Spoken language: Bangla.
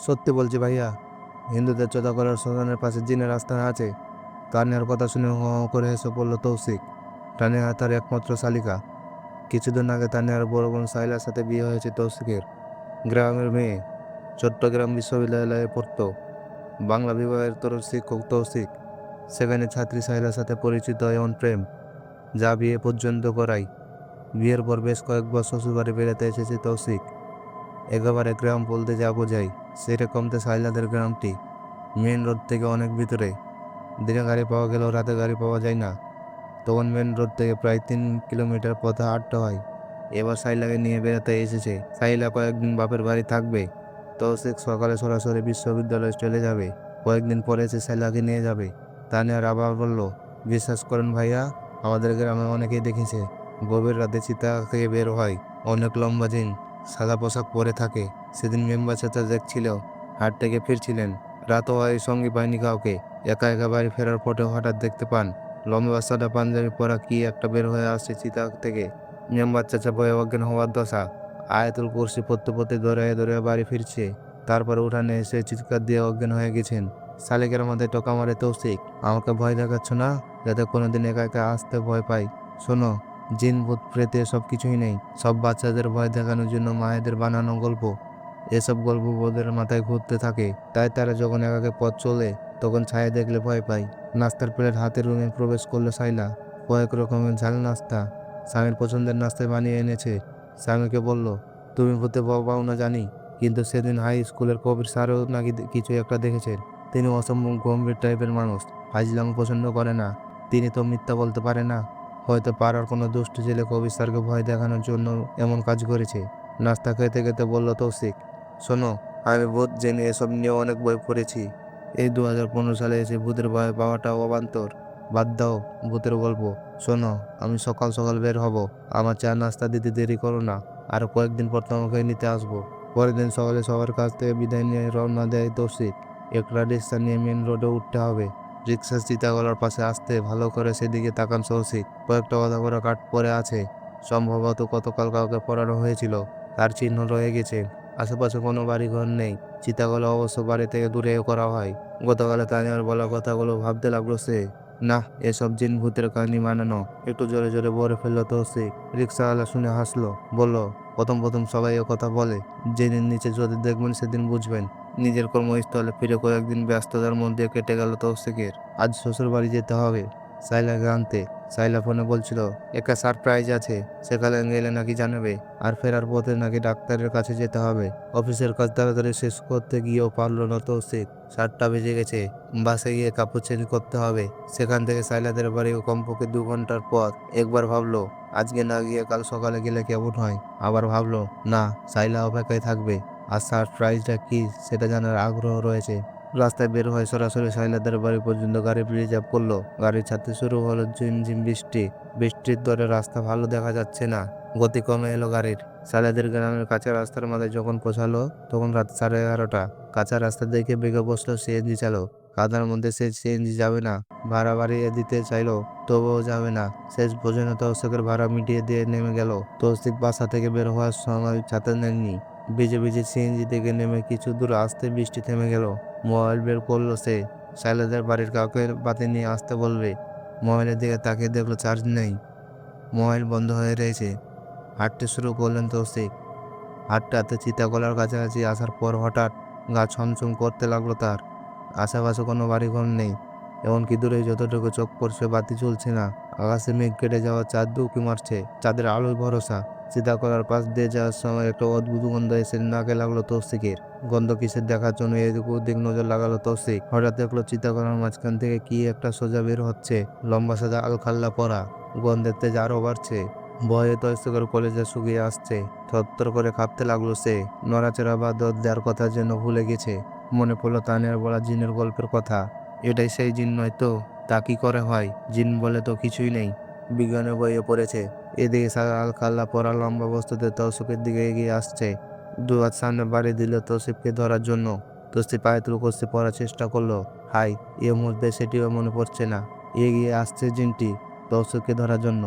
সত্যি বলছি ভাইয়া, হিন্দুদের চোদা করার শ্মশানের পাশে জিনের আস্তানা আছে। তানিয়ার কথা শুনে হো হো করে হেসে পড়ল তৌসিক। তানিয়া তার একমাত্র শালিকা। কিছুদিন আগে তানিয়ার বড় বোন সাইলার সাথে বিয়ে হয়েছে তৌসিকের। গ্রামের মেয়ে, চট্টগ্রাম বিশ্ববিদ্যালয়ে পড়তো। বাংলা বিভাগের তরফ শিক্ষক তৌসিক। সেখানে ছাত্রী সাইলার সাথে পরিচিত এমন প্রেম, যা বিয়ে পর্যন্ত করাই। বিয়ের পর বেশ কয়েকবার শ্বশুরবাড়ি বেড়াতে এসেছে তৌসিক। একেবারে গ্রাম বলতে যা বোঝায় সেরকম তো সাইলাদের গ্রামটি। মেন রোড থেকে অনেক ভিতরে। দিনে গাড়ি পাওয়া গেলেও রাতে গাড়ি পাওয়া যায় না। তখন মেন রোড থেকে প্রায় 3 কিলোমিটার পথ হাঁটতে হয়। এবার সাইলাকে নিয়ে বেড়াতে এসেছে। সাইলা কয়েকদিন বাপের বাড়ি থাকবে। তৌসিক সকালে সরাসরি বিশ্ববিদ্যালয়ে চলে যাবে। কয়েকদিন পরে সে সাইলাকে নিয়ে যাবে। তানিয়ার আবার বলল, বিশ্বাস করেন ভাইয়া, আমাদের গ্রামে অনেকেই দেখেছে গভীর রাতে চিতা খেয়ে বের হয়। অনেক লম্বা দিন, সাদা পোশাক পরে থাকে। সেদিন মেম্বার চাচা দেখছিল, হাট থেকে ফিরছিলেন। রাতও হয়, সঙ্গী পায়নি কাউকে। একা একা বাড়ি ফেরার পথে হঠাৎ দেখতে পান লম্বা সাদা পাঞ্জাবি পরা কি একটা বের হয়ে আসছে চিতা থেকে। মেম্বার চাচা ভয়ে অজ্ঞান হওয়ার দশা। আয়াতুল কুরসি পড়তে পড়তে দৌড়ে দৌড়ে বাড়ি ফিরছে। তারপর উঠানে এসে চিৎকার দিয়ে অজ্ঞান হয়ে গেছেন। শালিকের মাথায় টোকা মারে তৌসিক। আমাকে ভয় দেখাচ্ছ না, যাতে কোনোদিন একা একা আসতে ভয় পাই? শোনো, জিন ভূত প্রেতে সব কিছুই নেই। সব বাচ্চাদের ভয় দেখানোর জন্য মায়েদের বানানো গল্প। এসব গল্প ওদের মাথায় ঘুরতে থাকে, তাই তারা যখন একাকে পথ চলে তখন ছায়া দেখলে ভয় পায়। নাস্তার প্লেট হাতে রুমে প্রবেশ করলো সাইলা। কয়েক রকমের ঝাল নাস্তা, স্বামীর পছন্দের নাস্তায় বানিয়ে এনেছে। স্বামীকে বলল, তুমি ভূতে ভয় পাও না জানি, কিন্তু সেদিন হাই স্কুলের কবির স্যারও নাকি কিছু একটা দেখেছেন। তিনি অসম্ভব গম্ভীর টাইপের মানুষ, ফাইজলাম পছন্দ করে না। তিনি তো মিথ্যা বলতে পারে না। হয়তো পাড়ার কোনো দুষ্ট ছেলে কবির স্যারকে ভয় দেখানোর জন্য এমন কাজ করেছে। নাস্তা খেতে খেতে বলল তৌসিক, শোনো, আমি ভূত জেনে এসব নিয়ে অনেক বই পড়েছি। এই 2015 সালে এসে ভূতের ভয় পাওয়াটা অবান্তর। বাদ দাও ভূতের গল্প। শোনো, আমি সকাল সকাল বের হব। আমার চা নাস্তা দিতে দেরি করো না। আর কয়েকদিন পর তোমাকে নিতে আসবো। পরের দিন সকালে সবার কাছ থেকে বিদায় নিয়ে রওনা দেয় তৌসিক। একটা রিক্সা নিয়ে মেন রোডে উঠতে হবে। রিক্সা চিতাগলার পাশে আসতে ভালো করে সেদিকে তাকান তৌসিক। কয়েকটা কথা বলা কাঠ পড়ে আছে। সম্ভবত গতকাল কাউকে পড়ানো হয়েছিল, তার চিহ্ন রয়ে গেছে। আশেপাশে কোনো বাড়িঘর নেই। চিতাগলা অবশ্য বাড়ি থেকে দূরে করা হয়। গতকালে তানিয়ার বলা কথাগুলো ভাবতে লাগলো সে। না, এসব জিন ভূতের কাহিনী বানানো। একটু জোরে জোরে বলে ফেললো তৌসিক। রিক্সাওয়ালা শুনে হাসলো, বলল, প্রথম প্রথম সবাই কথা বলে। যেদিন নিচে যদি দেখবেন সেদিন বুঝবেন। নিজের কর্মস্থলে ফিরে কয়েকদিন ব্যস্ততার মধ্যে কেটে গেল তৌসিকের। আজ শ্বশুর বাড়ি যেতে হবে সাইলাকে আনতে। সাইলা ফোনে বলছিল একটা সারপ্রাইজ আছে, সেখানে গেলে নাকি জানাবে। আর ফেরার পথে নাকি ডাক্তারের কাছে যেতে হবে। অফিসের কাজ তাড়াতাড়ি শেষ করতে গিয়েও পারল না তৌসিক। 7টা বেজে গেছে। বাসে গিয়ে কাপড় চেঞ্জ করতে হবে। সেখান থেকে সাইলাদের বাড়ি কমপক্ষে 2 ঘন্টার পথ। একবার ভাবলো আজকে না গিয়ে কাল সকালে গেলে কেমন হয়। আবার ভাবলো না, সাইলা অপেক্ষায় থাকবে। আর সারপ্রাইজটা কি সেটা জানার আগ্রহ রয়েছে। রাস্তায় বের হয়ে সরাসরি সাইলাদের বাড়ি পর্যন্ত গাড়ি রিজার্ভ করলো। গাড়ি ছাড়তে শুরু হলো ঝিমঝিম বৃষ্টি। বৃষ্টির দরে রাস্তা ভালো দেখা যাচ্ছে না। গতি কমে এলো গাড়ির। সাইলাদের গ্রামের কাছে রাস্তার মাথায় যখন পৌঁছালো তখন রাত 11:30। কাঁচা রাস্তা দেখে বেগে বসলো সিএনজি চালক। কাদার মধ্যে সে সিএনজি যাবে না। ভাড়া বাড়িয়ে দিতে চাইলো, তবুও যাবে না। শেষ পর্যন্ত তৌসিকের ভাড়া মিটিয়ে দিয়ে নেমে গেল। তৌসিক বাসা থেকে বের হওয়ার সময় ছাতা নেননি। ভিজে ভিজে সিএনজি থেকে নেমে কিছু দূর আসতে বৃষ্টি থেমে গেল। মোবাইল বের করলো সে। সাইলাদের বাড়ির কাউকে বাতি নিয়ে আসতে বলবে। মোবাইলের দিকে তাকিয়ে দেখলো চার্জ নেই। মোবাইল বন্ধ হয়ে রয়েছে। হাঁটতে শুরু করলেন তৌসিক। হাঁটতে হাঁটতে চিতাগলার কাছাকাছি আসার পর হঠাৎ গা ছমছম করতে লাগলো তার। আশেপাশে কোনো বাড়িঘর নেই। এমনকি দূরে যতটুকু চোখ পড়ছে বাতি জ্বলছে না। আকাশে মেঘ কেটে যাওয়া চাঁদ উঁকি মারছে। চাঁদের আলোয় ভরসা। চিতাগলার পাশ দিয়ে যাওয়ার সময় একটা অদ্ভুত গন্ধ এসে নাকে লাগলো তৌসিকের। গন্ধ কিসের দেখার জন্য এদিক ওদিক নজর লাগালো তৌসিক। হঠাৎ দেখলো চিতাগলার মাঝখান থেকে কি একটা সোজা বের হচ্ছে। লম্বা সাদা আলখাল্লা পরা। গন্ধের তেজ আরো বাড়ছে। ভয়ে তৌসিকের কলেজা শুকিয়ে আসছে। থরথর করে কাঁপতে লাগলো সে। নড়াচড়া বা দৌড় দেওয়ার কথা যেন ভুলে গেছে। মনে পড়লো তানিয়ার বলা জিনের গল্পের কথা। এটাই সেই জিন নয় তো? তা কি করে হয়? জিন বলে তো কিছুই নেই, বিজ্ঞানের বইয়ে পড়েছে। এদিকে সাদা আলখাল্লা পরা লম্বা বস্তুতে তৌসিফের দিকে এগিয়ে আসছে। দুহাত সামনে বাড়িয়ে দিল তৌসিফকে ধরার জন্য। তৌসিফ আয়াতুল কুরসি পড়ার চেষ্টা করলো। হাই, এ মুহূর্তে সেটিও মনে পড়ছে না। এগিয়ে আসছে জিনটি তৌসিফকে ধরার জন্য।